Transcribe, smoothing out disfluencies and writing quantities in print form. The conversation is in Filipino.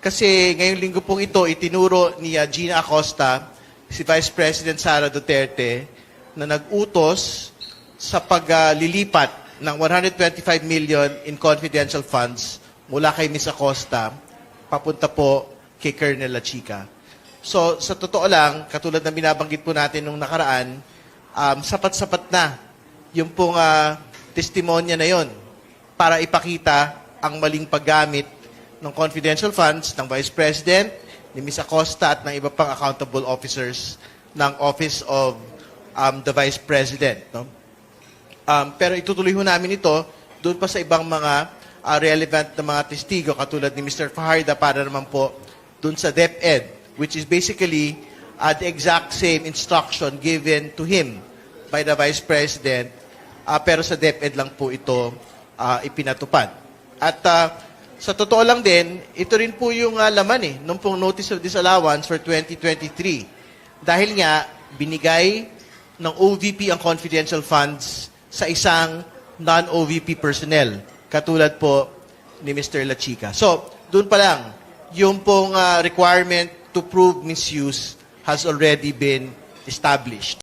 Kasi ngayong linggo pong ito, itinuro ni Gina Acosta, si Vice President Sara Duterte, na nag-utos sa paglilipat ng 125 million in confidential funds mula kay Ms. Acosta papunta po kay Colonel Lachica. So, sa totoo lang, katulad ng binabanggit po natin nung nakaraan, sapat-sapat na yung pong testimonya na yon para ipakita ang maling paggamit ng confidential funds ng Vice President, ni Ms. Acosta at ng iba pang accountable officers ng Office of the Vice President. No? Pero itutuloy ho namin ito doon pa sa ibang mga relevant na mga testigo katulad ni Mr. Fajarda para naman po doon sa DepEd, which is basically the exact same instruction given to him by the Vice President, pero sa DepEd lang po ito ipinatupad. At sa totoo lang din, ito rin po yung laman nung pong Notice of Disallowance for 2023. Dahil nga, binigay ng OVP ang confidential funds sa isang non-OVP personnel, katulad po ni Mr. Lachica. So, doon pa lang, yung pong requirement to prove misuse has already been established.